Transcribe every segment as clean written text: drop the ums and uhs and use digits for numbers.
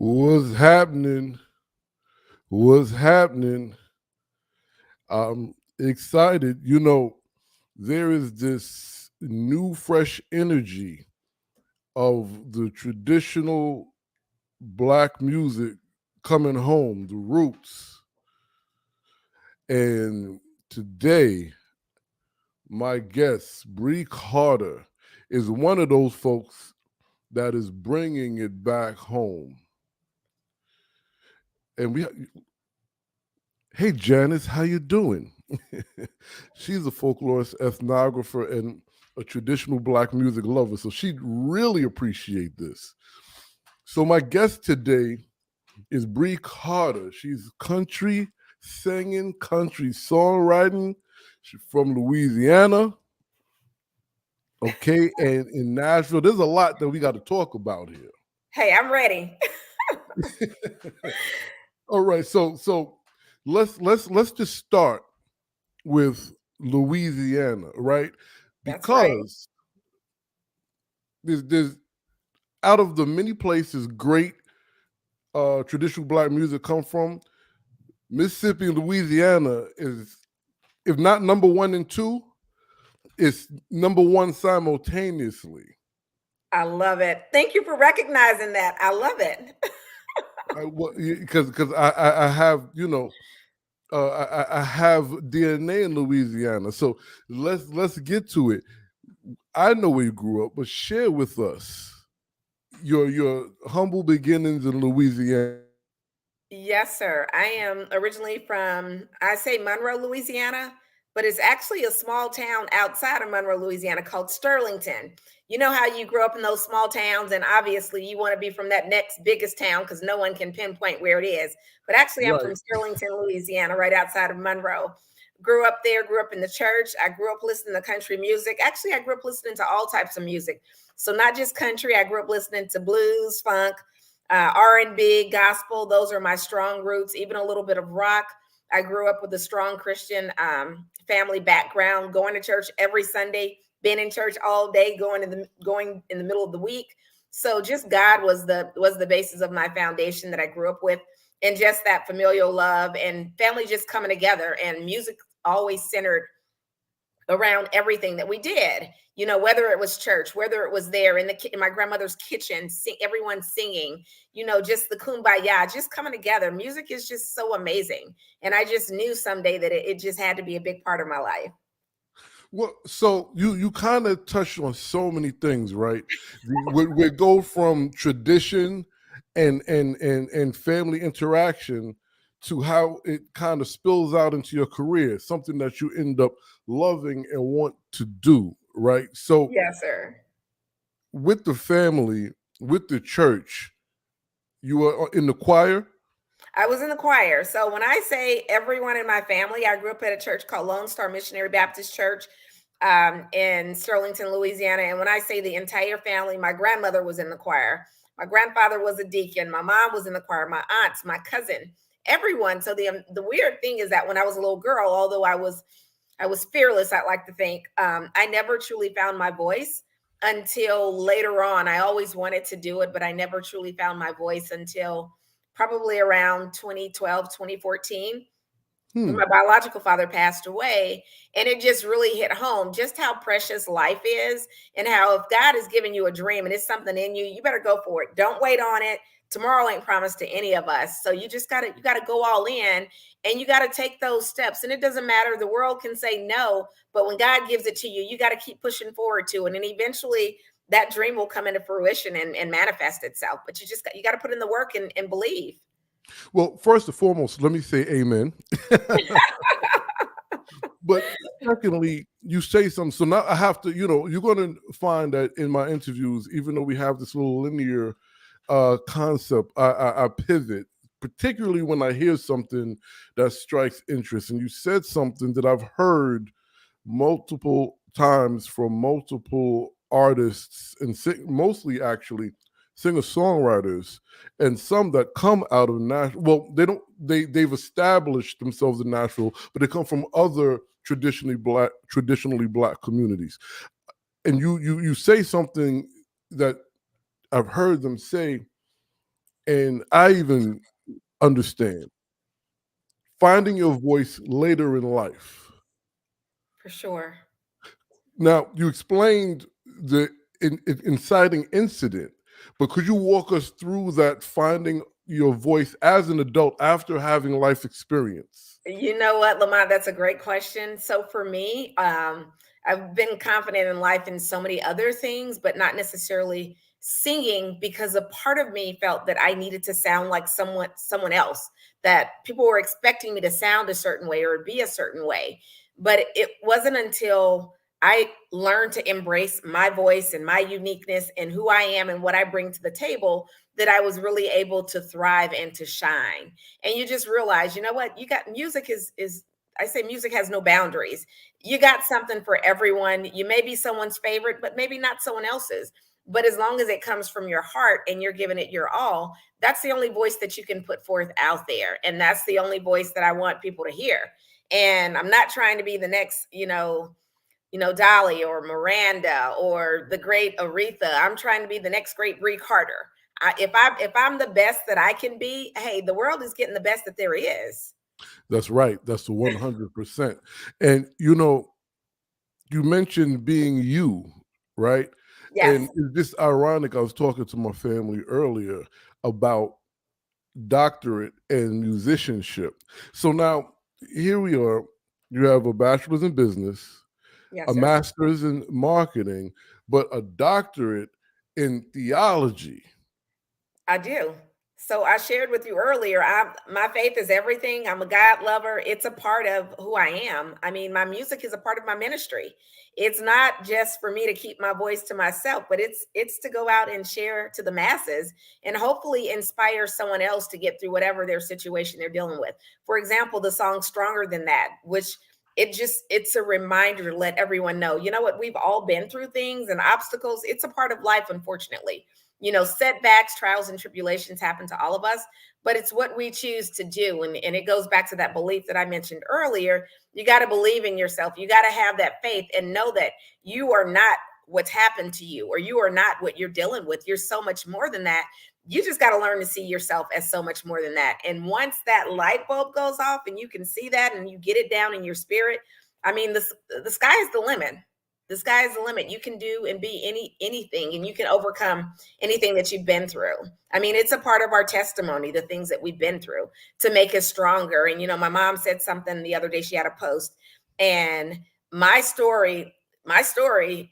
What's happening? What's happening? I'm excited. There is this new, fresh energy of the traditional Black music coming home, the roots. And today, my guest, Brei Carter, is one of those folks that is bringing it back home. And hey Janice, how you doing? She's a folklorist, ethnographer, and a traditional Black music lover, so she'd really appreciate this. So my guest today is Brei Carter. She's country singing, country songwriting. She's from Louisiana. Okay, and in Nashville, there's a lot that we got to talk about here. Hey, I'm ready. All right, so let's just start with Louisiana, right? That's right. Because there's out of the many places great traditional Black music come from, Mississippi and Louisiana is, if not number one and two, it's number one simultaneously. I love it. Thank you for recognizing that. I love it. Because I have I have DNA in Louisiana, so let's get to it. I know where you grew up, but share with us your humble beginnings in Louisiana. Yes, sir. I am originally from, I say Monroe, Louisiana, but it's actually a small town outside of Monroe, Louisiana called Sterlington. You know how you grow up in those small towns, and obviously you want to be from that next biggest town because no one can pinpoint where it is. But actually, I'm Right. from Sterlington, Louisiana, right outside of Monroe. Grew up there, grew up in the church. I grew up listening to country music. Actually, I grew up listening to all types of music. So not just country, I grew up listening to blues, funk, R&B, gospel. Those are my strong roots. Even a little bit of rock. I grew up with a strong Christian family background, going to church every Sunday, been in church all day, going in the middle of the week. So just God was the basis of my foundation that I grew up with, and just that familial love and family just coming together, and music always centered around everything that we did. Whether it was church, whether it was there in my grandmother's kitchen, everyone singing, just the kumbaya, just coming together. Music is just so amazing. And I just knew someday that it just had to be a big part of my life. Well, so you kind of touched on so many things, right? We go from tradition and family interaction to how it kind of spills out into your career, something that you end up loving and want to do, right? So Yes, sir. with the family, with the church, you were in the choir. I was in the choir. So when I say everyone in my family, I grew up at a church called Lone Star Missionary Baptist Church in Sterlington, Louisiana. And when I say the entire family, my grandmother was in the choir. My grandfather was a deacon. My mom was in the choir. My aunts, my cousin, everyone. So the weird thing is that when I was a little girl, although I was fearless, I like to think, I never truly found my voice until later on. I always wanted to do it, but I never truly found my voice until probably around 2012, 2014, when my biological father passed away. And it just really hit home just how precious life is, and how if God has given you a dream and it's something in you, you better go for it. Don't wait on it. Tomorrow ain't promised to any of us. So you just gotta go all in, and you gotta take those steps. And it doesn't matter. The world can say no, but when God gives it to you, you gotta keep pushing forward to it. And eventually that dream will come into fruition and manifest itself. But you got to put in the work and believe. Well, first and foremost, let me say amen. But secondly, you say something. So now I have to, you're going to find that in my interviews, even though we have this little linear concept, I pivot, particularly when I hear something that strikes interest. And you said something that I've heard multiple times from multiple artists, and mostly actually singer-songwriters, and some that come out of Nashville. Well, they've established themselves in Nashville, but they come from other traditionally black communities. And you say something that I've heard them say: And I even understand finding your voice later in life. For sure. Now, you explained the inciting incident, but could you walk us through that finding your voice as an adult after having life experience? You know what, Lamont? That's a great question. So for me, I've been confident in life in so many other things, but not necessarily singing, because a part of me felt that I needed to sound like someone else, that people were expecting me to sound a certain way or be a certain way. But it wasn't until I learned to embrace my voice and my uniqueness and who I am and what I bring to the table that I was really able to thrive and to shine. And you just realize, you know what, you got music is I say music has no boundaries. You got something for everyone. You may be someone's favorite, but maybe not someone else's. But as long as it comes from your heart and you're giving it your all, that's the only voice that you can put forth out there, and that's the only voice that I want people to hear. And I'm not trying to be the next, Dolly or Miranda or the great Aretha. I'm trying to be the next great Brei Carter. If I'm the best that I can be, hey, the world is getting the best that there is. That's right. That's the 100%. And you mentioned being you, right? Yes, And it's just ironic. I was talking to my family earlier about doctorate and musicianship. So now here we are. You have a bachelor's in business, yes, a sir. master's in marketing, but a doctorate in theology. I do. So I shared with you earlier, my faith is everything. I'm a God lover. It's a part of who I am. I mean, my music is a part of my ministry. It's not just for me to keep my voice to myself, but it's to go out and share to the masses and hopefully inspire someone else to get through whatever their situation they're dealing with. For example, the song Stronger Than That, which it's a reminder to let everyone know, you know what, we've all been through things and obstacles. It's a part of life, unfortunately. Setbacks, trials, and tribulations happen to all of us, but it's what we choose to do. And it goes back to that belief that I mentioned earlier. You got to believe in yourself. You got to have that faith and know that you are not what's happened to you, or you are not what you're dealing with. You're so much more than that. You just got to learn to see yourself as so much more than that. And once that light bulb goes off and you can see that and you get it down in your spirit, I mean, the sky is the limit. The sky is the limit. You can do and be anything, and you can overcome anything that you've been through. I mean, it's a part of our testimony, the things that we've been through to make us stronger. And my mom said something the other day. She had a post, and my story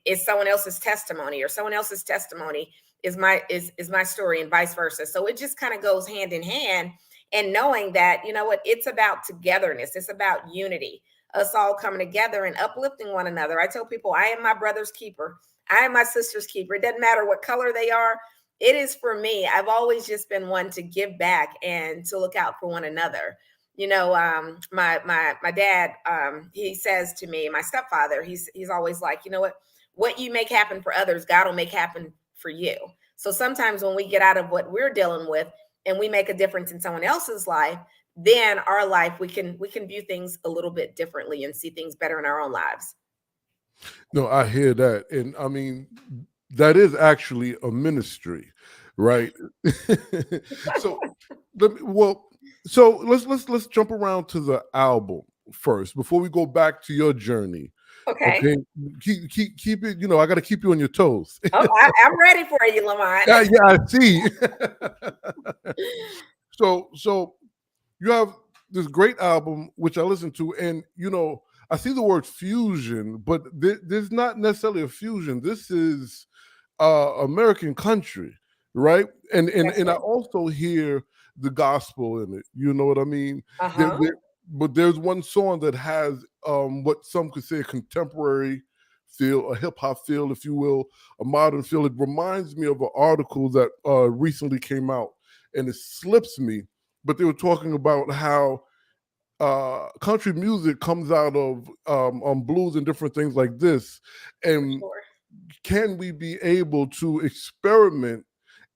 is someone else's testimony, or someone else's testimony is my story, and vice versa. So it just kind of goes hand in hand. And knowing that, you know what, it's about togetherness, it's about unity, us all coming together and uplifting one another. I tell people, I am my brother's keeper. I am my sister's keeper. It doesn't matter what color they are. It is for me. I've always just been one to give back and to look out for one another. My dad, he says to me, my stepfather, he's always like, you know what you make happen for others, God will make happen for you. So sometimes when we get out of what we're dealing with and we make a difference in someone else's life, then our life, we can view things a little bit differently and see things better in our own lives. No, I hear that. And I mean, that is actually a ministry, right? so well, so let's jump around to the album first before we go back to your journey. Okay. Okay, keep it. I got to keep you on your toes. Oh, I'm ready for you, Lamont. Yeah, yeah, I see. so you have this great album which I listened to, and I see the word fusion, but there's not necessarily a fusion. This is American country, right? And I also hear the gospel in it. You know what I mean? Uh-huh. But there's one song that has what some could say a contemporary feel, a hip hop feel, if you will, a modern feel. It reminds me of an article that recently came out, and it slips me. But they were talking about how country music comes out of blues and different things like this, For and sure. can we be able to experiment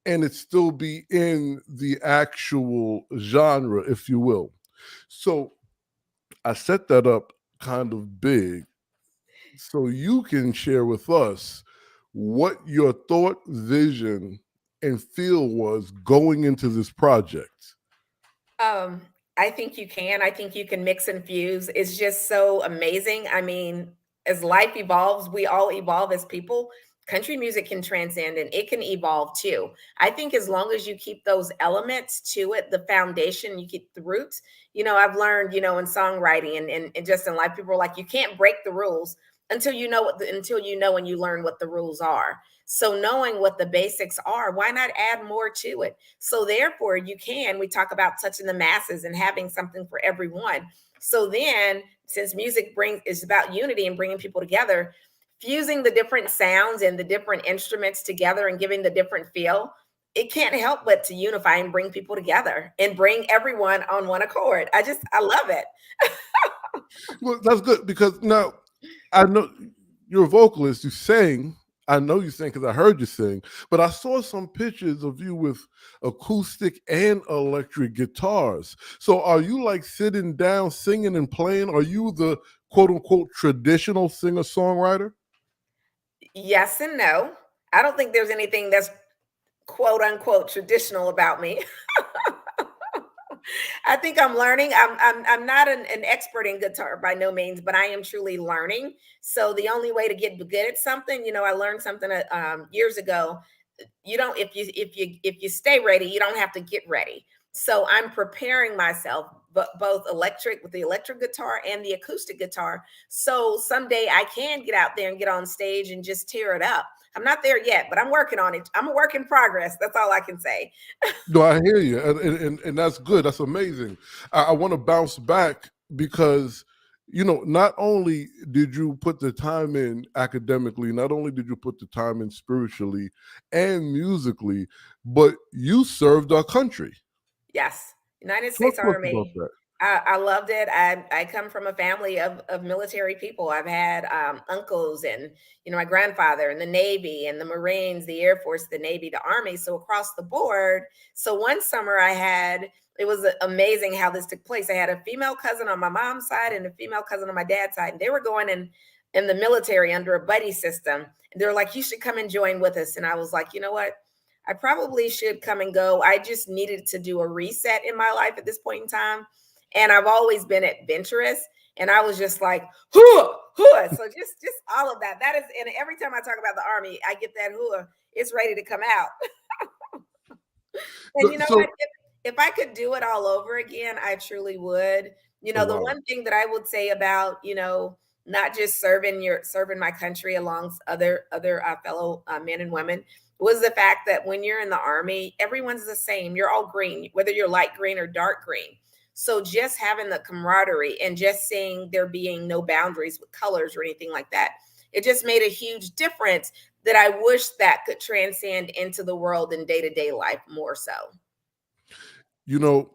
and it still be in the actual genre, if you will? So I set that up kind of big so you can share with us what your thought, vision, and feel was going into this project? Um, I think you can. I think you can mix and fuse. It's just so amazing. I mean, as life evolves, we all evolve as people. Country music can transcend and it can evolve too. I think as long as you keep those elements to it, the foundation, you keep the roots. I've learned, in songwriting and just in life, people are like, you can't break the rules until you know until you know and you learn what the rules are. So knowing what the basics are, why not add more to it? So therefore, we talk about touching the masses and having something for everyone. So then, since music is about unity and bringing people together, fusing the different sounds and the different instruments together and giving the different feel, it can't help but to unify and bring people together and bring everyone on one accord. I love it. Well, that's good because now I know you're a vocalist. You sing. I know you sing because I heard you sing. But I saw some pictures of you with acoustic and electric guitars. So are you like sitting down singing and playing? Are you the quote unquote traditional singer songwriter? Yes and no. I don't think there's anything that's quote unquote traditional about me. I think I'm learning. I'm not an expert in guitar by no means, but I am truly learning. So the only way to get good at something, I learned something years ago. You don't if you stay ready, you don't have to get ready. So I'm preparing myself, but both electric with the electric guitar and the acoustic guitar. So someday I can get out there and get on stage and just tear it up. I'm not there yet, but I'm working on it. I'm a work in progress. That's all I can say. No, I hear you, and that's good. That's amazing. I want to bounce back because not only did you put the time in academically, not only did you put the time in spiritually and musically, but you served our country. Yes, United Talk States to us about Army. that. I loved it. I come from a family of military people. I've had uncles and my grandfather in the Navy and the Marines, the Air Force, the Navy, the Army. So across the board. So one summer it was amazing how this took place. I had a female cousin on my mom's side and a female cousin on my dad's side, and they were going in the military under a buddy system. And they were like, "You should come and join with us." And I was like, you know what? I probably should come and go. I just needed to do a reset in my life at this point in time. And I've always been adventurous. And I was just like, hoo, hoo. So just all of that. That is, and every time I talk about the Army, I get that hoo. It's ready to come out. And you know So, what? If I could do it all over again, I truly would. oh, The wow. one thing that I would say about, not just serving my country along other fellow men and women was the fact that when you're in the Army, everyone's the same. You're all green, whether you're light green or dark green. So just having the camaraderie and just seeing there being no boundaries with colors or anything like that, it just made a huge difference that I wish that could transcend into the world in day-to-day life more so. You know,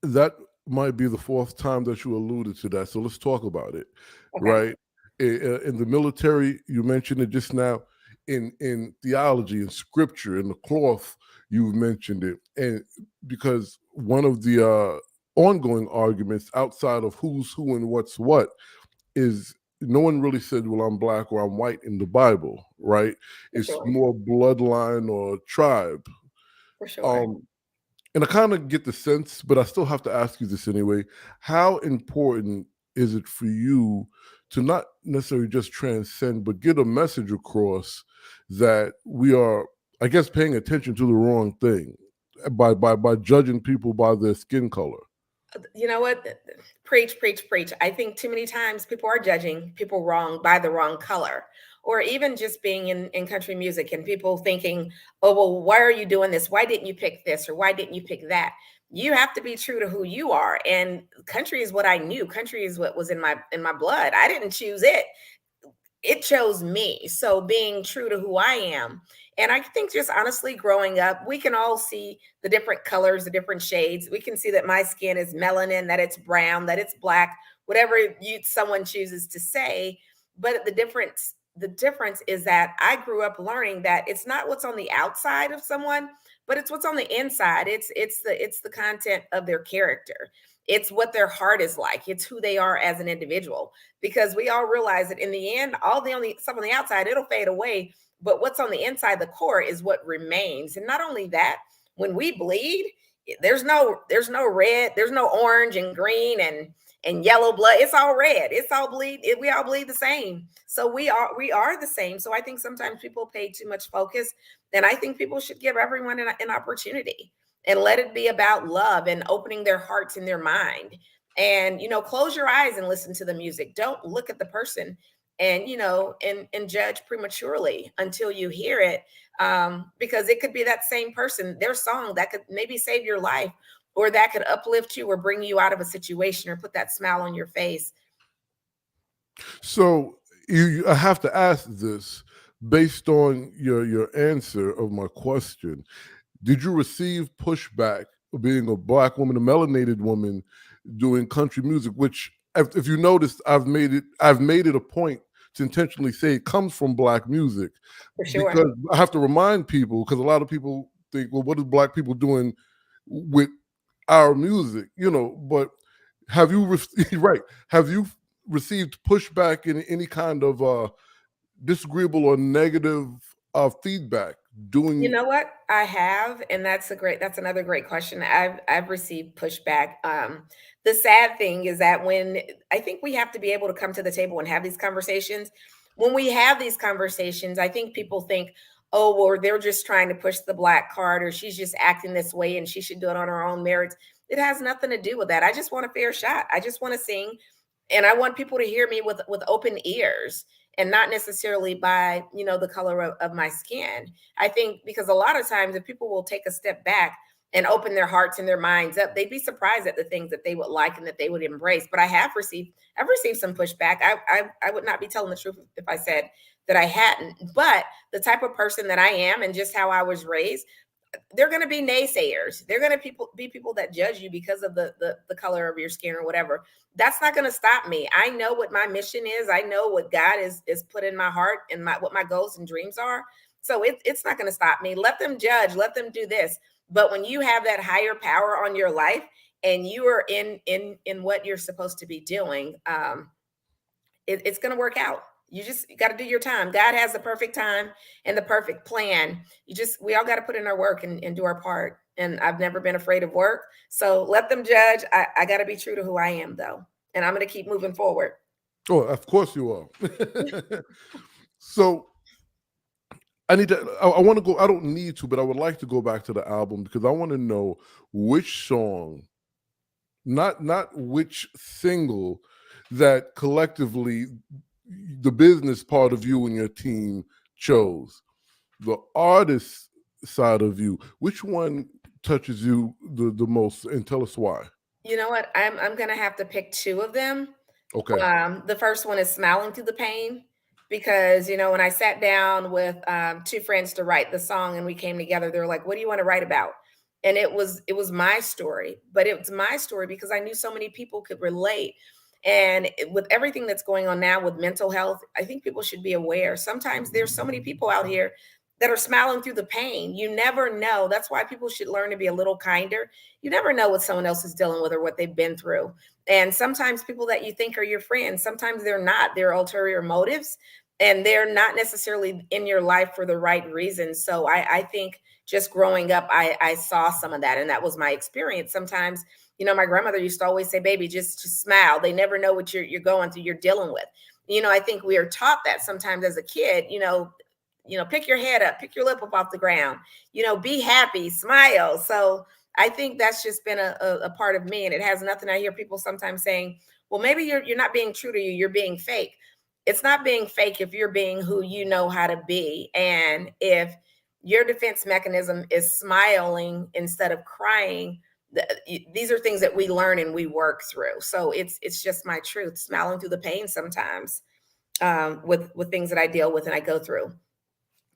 that might be the fourth time that you alluded to that. So let's talk about it, Okay. right? In the military, you mentioned it just now. In theology, in scripture, in the cloth, you've mentioned it, and because one of the ongoing arguments outside of who's who and what's what is no one really said, well, I'm black or I'm white in the Bible, right? For It's sure. more bloodline or tribe. For sure. Um, and I kind of get the sense, but I still have to ask you this anyway. How important is it for you to not necessarily just transcend, but get a message across that we are, I guess, paying attention to the wrong thing by judging people by their skin color? You know what? Preach, preach, preach. I think too many times people are judging people wrong by the wrong color, or even just being in country music and people thinking, oh, well, why are you doing this? Why didn't you pick this? Or why didn't you pick that? You have to be true to who you are. And country is what I knew. Country is what was in my blood. I didn't choose it, it chose me. So being true to who I am. And I think just honestly growing up, we can all see the different colors, the different shades. We can see that my skin is melanin, that it's brown, that it's black, whatever someone chooses to say. But the difference is that I grew up learning that it's not what's on the outside of someone, but it's what's on the inside. It's the content of their character. It's what their heart is like. It's who they are as an individual, because we all realize that in the end, all the only stuff on the outside, it'll fade away. but what's on the inside, the core, is what remains. And not only that, when we bleed, there's no red, there's no orange and green and yellow blood. It's all red. It's all bleed. We all bleed the same. So we are the same. So I think sometimes people pay too much focus, and I think people should give everyone an opportunity and let it be about love and opening their hearts and their mind. And close your eyes and listen to the music. Don't look at the person and and judge prematurely until you hear it, because it could be that same person, their song that could maybe save your life, or that could uplift you or bring you out of a situation or put that smile on your face. So I have to ask this based on your answer of my question. Did you receive pushback being a black woman, a melanated woman, doing country music? Which, if you noticed, I've made it a point to intentionally say it comes from black music, For sure. because I have to remind people, because a lot of people think, well, what is black people doing with our music? But have you right? Have you received pushback in any kind of disagreeable or negative feedback You doing? know what? I have, and that's another great question. I've received pushback. The sad thing is that when I think we have to be able to come to the table and have these conversations. When we have these conversations, I think people think, oh, well, they're just trying to push the black card, or she's just acting this way and she should do it on her own merits. It has nothing to do with that. I just want a fair shot. I just want to sing, and I want people to hear me with open ears, and not necessarily by the color of my skin. I think because a lot of times if people will take a step back and open their hearts and their minds up, they'd be surprised at the things that they would like and that they would embrace. But I've received some pushback. I would not be telling the truth if I said that I hadn't. But the type of person that I am and just how I was raised, they're going to be naysayers. They're going to be people that judge you because of the color of your skin or whatever. That's not going to stop me. I know what my mission is. I know what God is put in my heart, and what my goals and dreams are. So it's not going to stop me. Let them judge. Let them do this. But when you have that higher power on your life and you are in what you're supposed to be doing, it's going to work out. You just got to do your time. God has the perfect time and the perfect plan. We all got to put in our work and do our part. And I've never been afraid of work. So let them judge. I got to be true to who I am, though. And I'm going to keep moving forward. Oh, of course you are. So I want to go. I don't need to, but I would like to go back to the album, because I want to know which song, not which single, that collectively the business part of you and your team chose. The artist side of you, which one touches you the most, and tell us why. You know what? I'm going to have to pick two of them. Okay. The first one is Smiling Through the Pain, because, when I sat down with two friends to write the song and we came together, they were like, what do you want to write about? And it was my story, but it was my story because I knew so many people could relate. And with everything that's going on now with mental health, I think people should be aware. Sometimes there's so many people out here that are smiling through the pain. You never know. That's why people should learn to be a little kinder. You never know what someone else is dealing with or what they've been through. And sometimes people that you think are your friends, sometimes they're not. They're ulterior motives, and they're not necessarily in your life for the right reasons. So I think just growing up, I saw some of that, and that was my experience. Sometimes, my grandmother used to always say, baby, just smile. They never know what you're going through, you're dealing with. I think we are taught that sometimes as a kid, pick your head up, pick your lip up off the ground, be happy, smile. So I think that's just been a part of me. And it has nothing. I hear people sometimes saying, well, maybe you're not being true to you, you're being fake. It's not being fake if you're being who you know how to be. And if your defense mechanism is smiling instead of crying, these are things that we learn and we work through. So it's just my truth, smiling through the pain sometimes, with things that I deal with and I go through.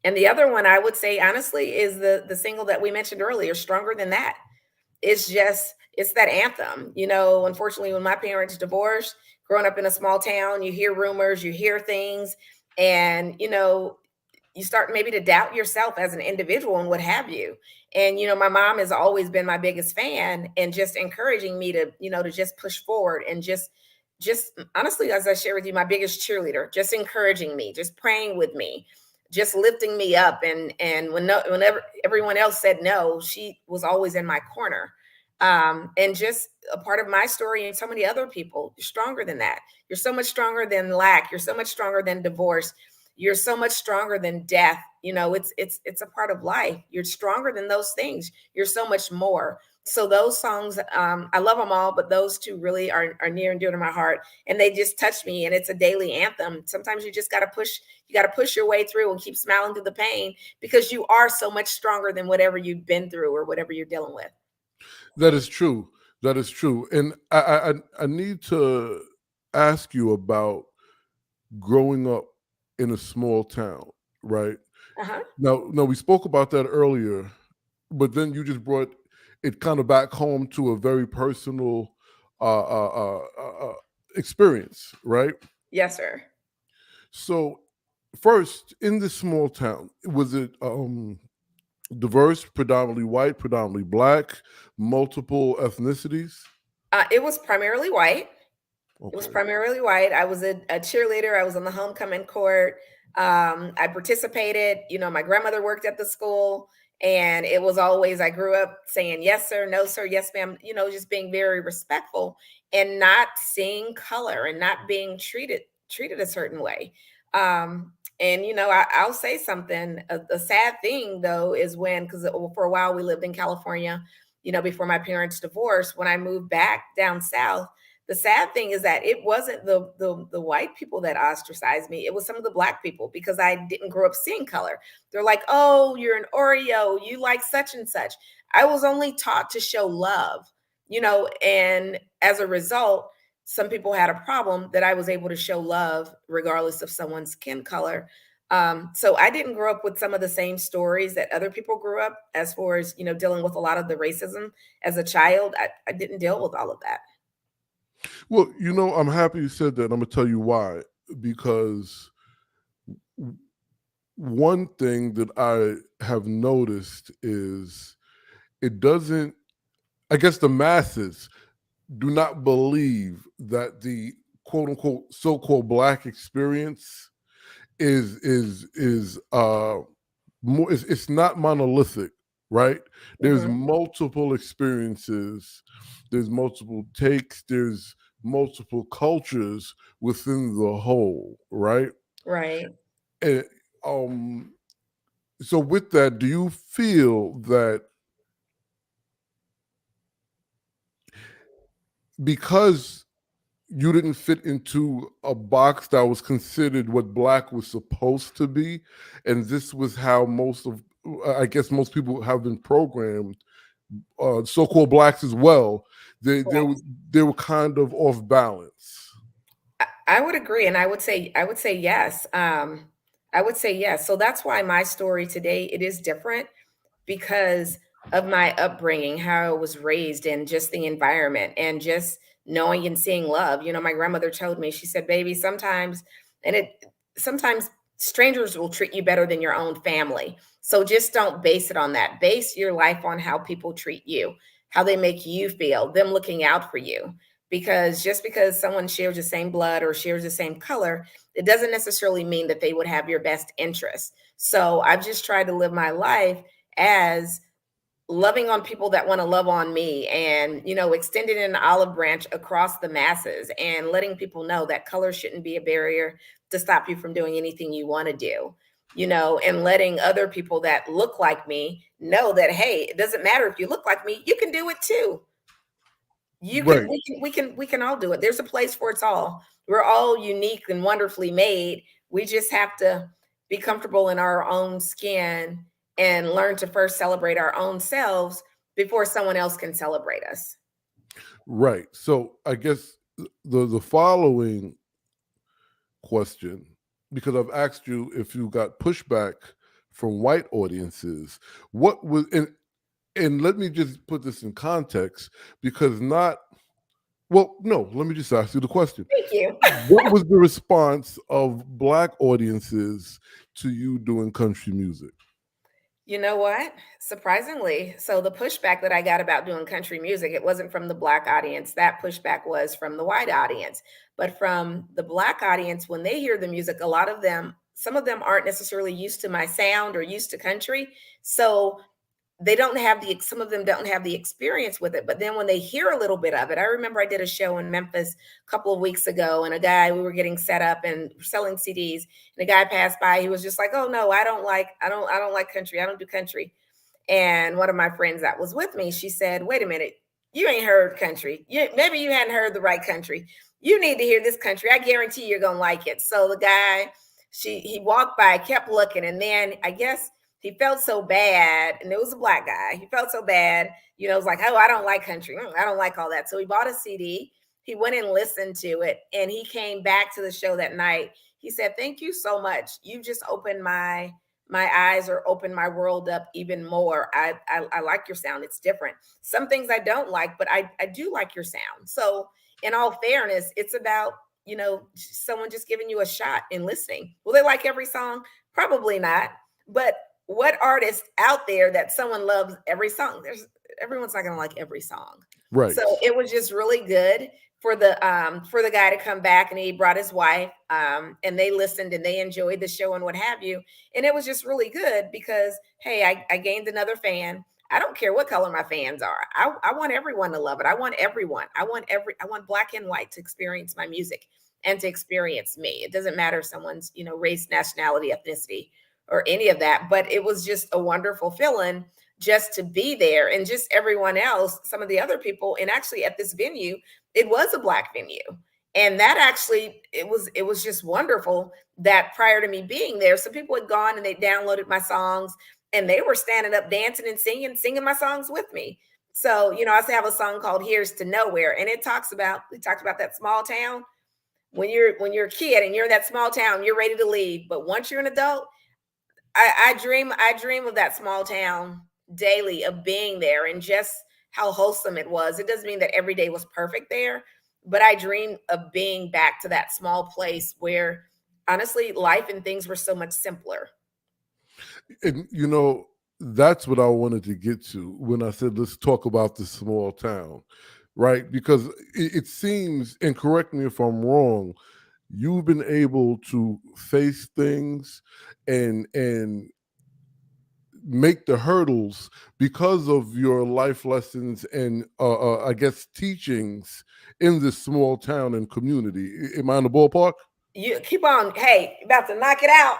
And the other one I would say honestly is the single that we mentioned earlier, Stronger Than That. It's that anthem. Unfortunately, when my parents divorced, growing up in a small town, you hear rumors, you hear things, and you start maybe to doubt yourself as an individual and what have you. And my mom has always been my biggest fan and just encouraging me to just push forward, and just honestly, as I share with you, my biggest cheerleader, just encouraging me, just praying with me. just lifting me up. And whenever everyone else said no, she was always in my corner. And just a part of my story and so many other people. You're stronger than that. You're so much stronger than lack. You're so much stronger than divorce. You're so much stronger than death. It's a part of life. You're stronger than those things. You're so much more. So those songs, I love them all, but those two really are near and dear to my heart, and they just touch me. And it's a daily anthem. Sometimes you just got to push. You got to push your way through and keep smiling through the pain, because you are so much stronger than whatever you've been through or whatever you're dealing with. That is true. That is true. And I need to ask you about growing up in a small town, right? Uh-huh. Now we spoke about that earlier, but then you just brought it kind of back home to a very personal uh, uh, uh, uh, experience, right? Yes, sir. So, first, in this small town, was it diverse, predominantly white, predominantly black, multiple ethnicities? It was primarily white. It was Okay. primarily white. I was a cheerleader. I was on the homecoming court. I participated. My grandmother worked at the school, and it was always, I grew up saying yes, sir, no, sir, yes, ma'am, just being very respectful and not seeing color and not being treated a certain way. And I'll say something. A sad thing though is when, because for a while we lived in California, before my parents divorced. When I moved back down south, the sad thing is that it wasn't the white people that ostracized me. It was some of the black people, because I didn't grow up seeing color. They're like, "Oh, you're an Oreo. You like such and such." I was only taught to show love, and as a result, some people had a problem that I was able to show love regardless of someone's skin color. So I didn't grow up with some of the same stories that other people grew up, as far as, dealing with a lot of the racism as a child. I didn't deal with all of that. Well, I'm happy you said that. I'm gonna tell you why. Because one thing that I have noticed is it doesn't. I guess the masses do not believe that the quote unquote so-called black experience is more, it's not monolithic, right? There's Mhm. multiple experiences, there's multiple takes, there's multiple cultures within the whole, right? Right. And um so with that, do you feel that because you didn't fit into a box that was considered what black was supposed to be, and this was how I guess most people have been programmed, so-called blacks as well, Correct. they were kind of off balance? I would agree, and I would say yes. I would say yes. So that's why my story today, it is different, because of my upbringing, how I was raised, and just the environment, and just knowing and seeing love. My grandmother told me, she said, "Baby, and sometimes strangers will treat you better than your own family. So just don't base it on that. Base your life on how people treat you, how they make you feel, them looking out for you." Because just because someone shares the same blood or shares the same color, it doesn't necessarily mean that they would have your best interest. So I've just tried to live my life as loving on people that want to love on me, and extending an olive branch across the masses, and letting people know that color shouldn't be a barrier to stop you from doing anything you want to do. And letting other people that look like me know that, hey, it doesn't matter if you look like me, you can do it too. You can Right. we can all do it. There's a place for us all. We're all unique and wonderfully made. We just have to be comfortable in our own skin, and learn to first celebrate our own selves before someone else can celebrate us. Right. So I guess the following question, because I've asked you if you got pushback from white audiences, what was and let me just put this in context, because not well, no, let me just ask you the question. Thank you. What was the response of black audiences to you doing country music? You know what? Surprisingly, so the pushback that I got about doing country music, it wasn't from the black audience. That pushback was from the white audience. But from the black audience, when they hear the music, a lot of them some of them aren't necessarily used to my sound or used to country. So they don't have the some of them don't have the experience with it, but then when they hear a little bit of it, I remember I did a show in Memphis a couple of weeks ago, and a guy, we were getting set up and selling CDs, and a guy passed by. He was just like, oh no, I don't like country, I don't do country. And one of my friends that was with me, she said, wait a minute, you ain't heard country. Maybe you hadn't heard the right country. You need to hear this country. I guarantee you're gonna like it. So the guy, he walked by, kept looking, and then I guess he felt so bad, and it was a black guy. He felt so bad, it was like, oh, I don't like country. I don't like all that. So he bought a CD. He went and listened to it, and he came back to the show that night. He said, thank you so much. You just opened my eyes, or opened my world up even more. I like your sound. It's different. Some things I don't like, but I do like your sound. So in all fairness, it's about, someone just giving you a shot and listening. Will they like every song? Probably not. But what artist out there that someone loves every song? Everyone's not going to like every song. Right. So it was just really good for the guy to come back, and he brought his wife, and they listened and they enjoyed the show and what have you. And it was just really good because, hey, I gained another fan. I don't care what color my fans are. I want everyone to love it. I want everyone. I want black and white to experience my music and to experience me. It doesn't matter if someone's, race, nationality, ethnicity, or any of that. But it was just a wonderful feeling just to be there, and just everyone else, some of the other people. And actually at this venue, it was a black venue. And that actually, it was just wonderful that prior to me being there, some people had gone and they downloaded my songs, and they were standing up dancing and singing my songs with me. So, I also have a song called Here's to Nowhere, and we talked about that small town. When you're a kid and you're in that small town, you're ready to leave. But once you're an adult, I dream of that small town daily, of being there, and just how wholesome it was. It doesn't mean that every day was perfect there, but I dream of being back to that small place where honestly life and things were so much simpler. And that's what I wanted to get to when I said let's talk about the small town, right? Because it seems, and correct me if I'm wrong, you've been able to face things and make the hurdles because of your life lessons and I guess teachings in this small town and community. Am I in the ballpark? You keep on, hey, about to knock it out.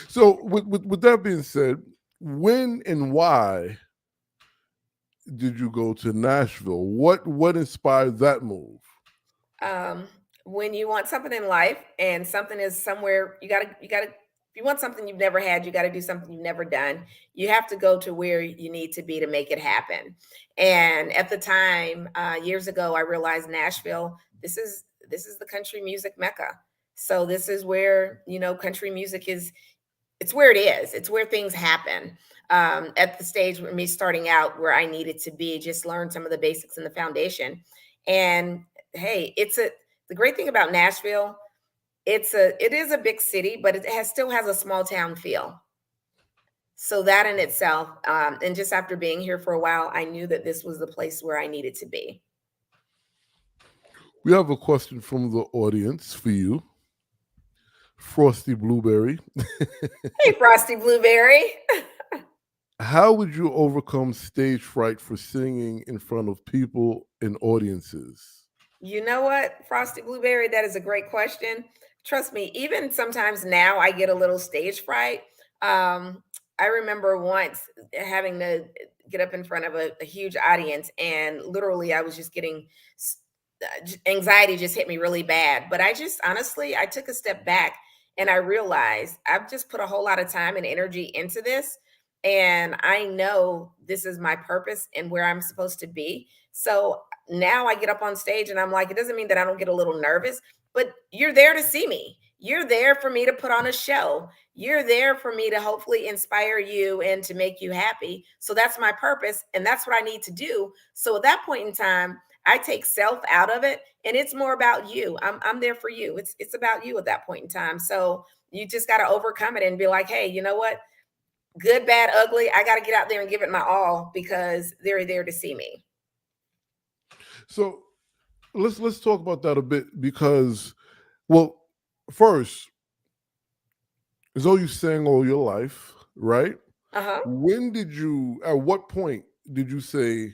So with that being said, when and why did you go to Nashville? What inspired that move? um, when you want something in life and something is somewhere, you gotta, if you want something you've never had, you got to do something you've never done. You have to go to where you need to be to make it happen. And at the time, years ago, I realized Nashville, this is the country music mecca. So this is where, country music is. It's where it is. It's where things happen. At the stage with me starting out, where I needed to be, just learn some of the basics and the foundation. And hey, the great thing about Nashville, it is a big city, but it still has a small town feel. So that in itself, and just after being here for a while, I knew that this was the place where I needed to be. We have a question from the audience for you. Frosty Blueberry. Hey, Frosty Blueberry. How would you overcome stage fright for singing in front of people and audiences? You know what, Frosty Blueberry? That is a great question. Trust me, even sometimes now I get a little stage fright. I remember once having to get up in front of a huge audience, and literally I was just getting anxiety just hit me really bad. But I just honestly, I took a step back and I realized I've just put a whole lot of time and energy into this. And I know this is my purpose and where I'm supposed to be. So now I get up on stage and I'm like, it doesn't mean that I don't get a little nervous, but you're there to see me. You're there for me to put on a show. You're there for me to hopefully inspire you and to make you happy. So that's my purpose. And that's what I need to do. So at that point in time, I take self out of it, and it's more about you. I'm there for you. It's about you at that point in time. So you just got to overcome it and be like, hey, you know what? Good, bad, ugly. I got to get out there and give it my all because they're there to see me. So let's talk about that a bit because, well, first, as though you sang all your life, right? Uh-huh. When did you? At what point did you say,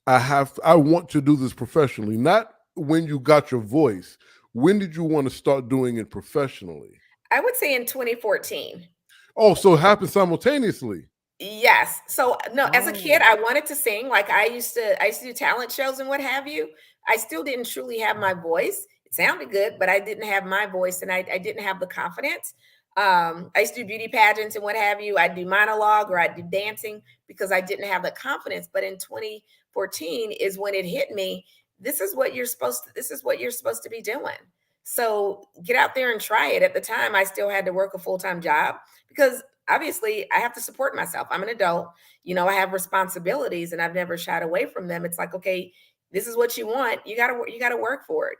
I want to do this professionally"? Not when you got your voice. When did you want to start doing it professionally? I would say in 2014. Oh, so it happened simultaneously. Yes. So no, as a kid, Oh. I wanted to sing. Like I used to do talent shows and what have you. I still didn't truly have my voice. It sounded good, but I didn't have my voice and I didn't have the confidence. I used to do beauty pageants and what have you. I'd do monologue or I'd do dancing because I didn't have the confidence. But in 2014 is when it hit me. This is what you're supposed to be doing. So get out there and try it. At the time, I still had to work a full-time job because obviously I have to support myself. I'm an adult, I have responsibilities and I've never shied away from them. It's like, okay, this is what you want. You got to work for it.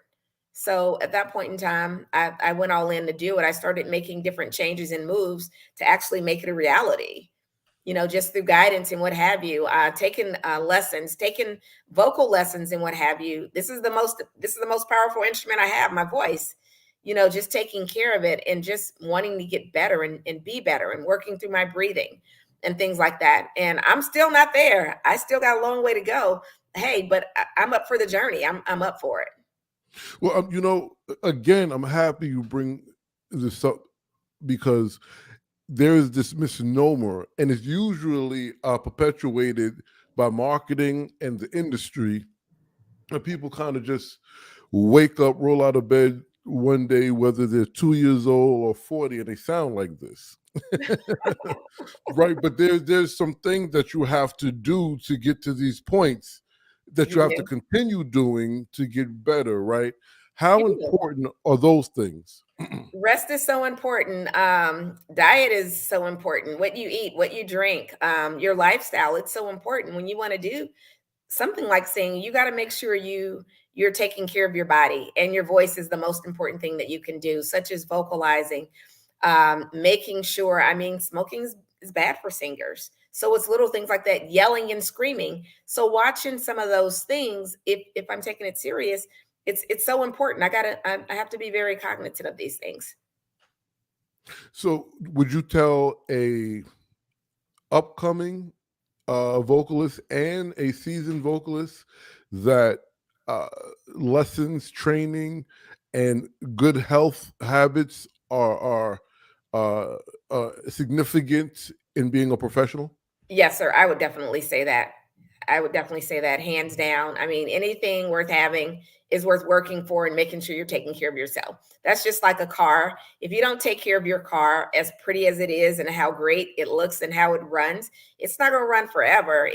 So at that point in time, I went all in to do it. I started making different changes and moves to actually make it a reality. Just through guidance and what have you, taking lessons, taking vocal lessons and what have you. This is the most powerful instrument I have, my voice. Just taking care of it and just wanting to get better and be better and working through my breathing and things like that. And I'm still not there. I still got a long way to go. Hey, but I'm up for the journey. I'm up for it. Well, again, I'm happy you bring this up because there is this misnomer, and it's usually perpetuated by marketing and the industry. And people kind of just wake up, roll out of bed one day, whether they're 2 years old or 40, and they sound like this. Right. But there's some things that you have to do to get to these points that You you have to do. continue doing to get better, right? You How do. important are those things? Rest is so important. Diet is so important. What you eat, what you drink, your lifestyle, it's so important. When you want to do something like singing, you got to make sure you're taking care of your body, and your voice is the most important thing that you can do, such as vocalizing, making sure. I mean, smoking is bad for singers, so it's little things like that, yelling and screaming. So watching some of those things, if I'm taking it serious, it's so important. I have to be very cognizant of these things. So, would you tell a upcoming vocalist and a seasoned vocalist that uh, lessons, training, and good health habits are significant in being a professional? Yes, sir. I would definitely say that. I would definitely say that hands down. I mean, anything worth having is worth working for and making sure you're taking care of yourself. That's just like a car. If you don't take care of your car, as pretty as it is and how great it looks and how it runs, it's not going to run forever.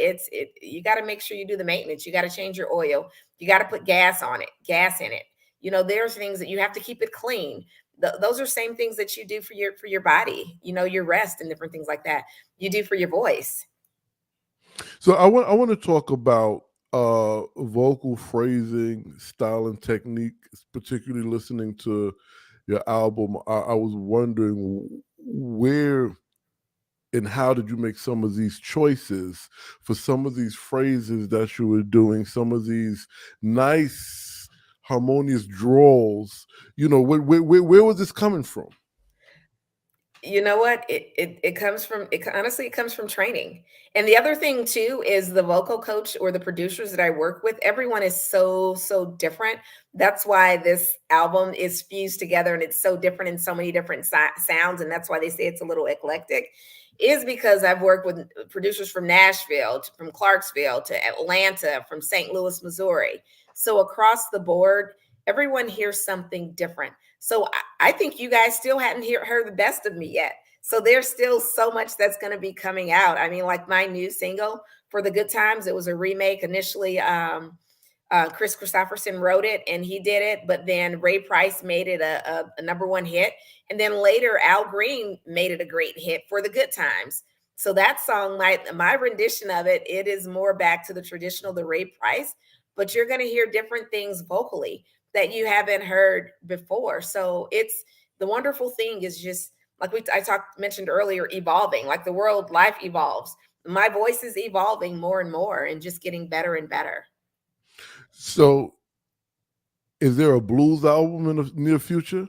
You got to make sure you do the maintenance. You got to change your oil. You got to put gas in it. There's things that you have to keep it clean. Those are same things that you do for your body, your rest and different things like that you do for your voice. So I want to talk about vocal phrasing, style, and technique. Particularly listening to your album, I was wondering where and how did you make some of these choices for some of these phrases that you were doing, some of these nice harmonious drawls. Where was this coming from? You know what? It comes from it honestly, it comes from training. And the other thing too is the vocal coach or the producers that I work with, everyone is so different. That's why this album is fused together and it's so different in so many different sounds, and that's why they say it's a little eclectic. Is because I've worked with producers from Nashville, from Clarksville to Atlanta, from St. Louis, Missouri. So across the board, everyone hears something different. So I think you guys still hadn't heard the best of me yet. So there's still so much that's going to be coming out. I mean, like my new single for the Good Times, it was a remake initially. Chris Christopherson wrote it and he did it, but then Ray Price made it a number one hit. And then later Al Green made it a great hit for the Good Times. So that song, my rendition of it, it is more back to the traditional, the Ray Price, but you're going to hear different things vocally that you haven't heard before. So it's the wonderful thing is just like mentioned earlier, evolving, like the world life evolves. My voice is evolving more and more and just getting better and better. So Is there a blues album in the near future?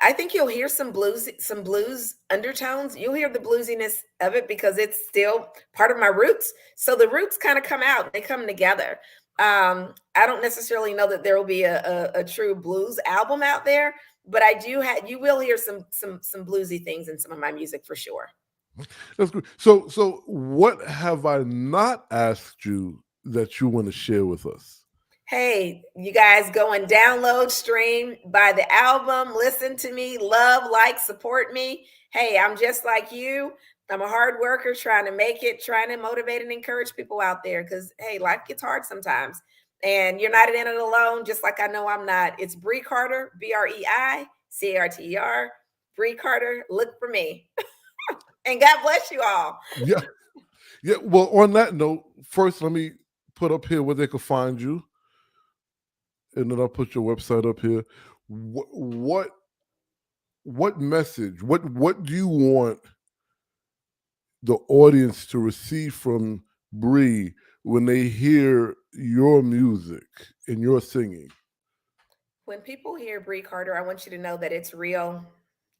I think you'll hear some blues undertones. You'll hear the bluesiness of it because it's still part of my roots. So the roots kind of come out, they come together. I don't necessarily know that there will be a true blues album out there, but I do have you will hear some bluesy things in some of my music for sure. That's good. So what have I not asked you that you want to share with us? Hey, you guys go and download, stream, buy the album, listen to me, love, like, support me. Hey, I'm just like you. I'm a hard worker trying to make it, trying to motivate and encourage people out there because, hey, life gets hard sometimes. And you're not in it alone, just like I know I'm not. It's Brei Carter, BreiCarter. Brei Carter, look for me. And God bless you all. Yeah, yeah. Well, on that note, first let me put up here where they can find you, and then I'll put your website up here. What what message? What do you want the audience to receive from Bree when they hear your music and your singing? When people hear Bree Carter, I want you to know that it's real.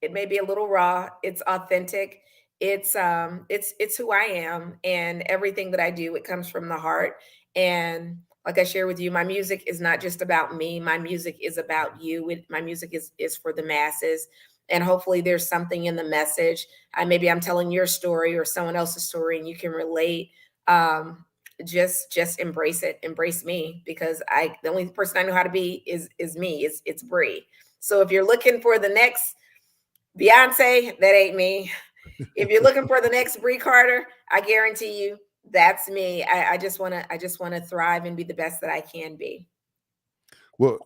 It may be a little raw. It's authentic. It's who I am, and everything that I do, it comes from the heart. And like I share with you, my music is not just about me. My music is about you. My music is for the masses, and hopefully, there's something in the message. Maybe I'm telling your story or someone else's story, and you can relate. Um, just embrace it, embrace me, because I the only person I know how to be is me. It's Bree. So if you're looking for the next Beyonce, that ain't me. If you're looking for the next Bree Carter, I guarantee you that's me. I just wanna thrive and be the best that I can be. Well,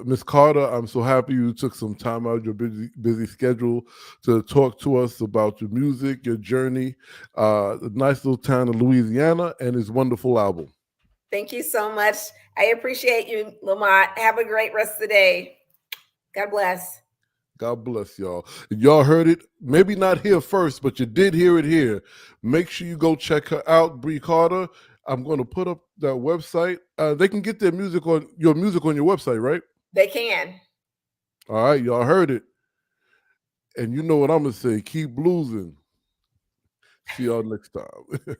Miss Carter, I'm so happy you took some time out of your busy schedule to talk to us about your music, your journey, the nice little town of Louisiana, and his wonderful album. Thank you so much. I appreciate you, Lamont. Have a great rest of the day. God bless. God bless y'all. Y'all heard it, maybe not here first, but you did hear it here. Make sure you go check her out, Bree Carter. I'm going to put up that website. They can get their music on your website, right? They can. All right, y'all heard it. And you know what I'm going to say. Keep bluesing. See y'all next time.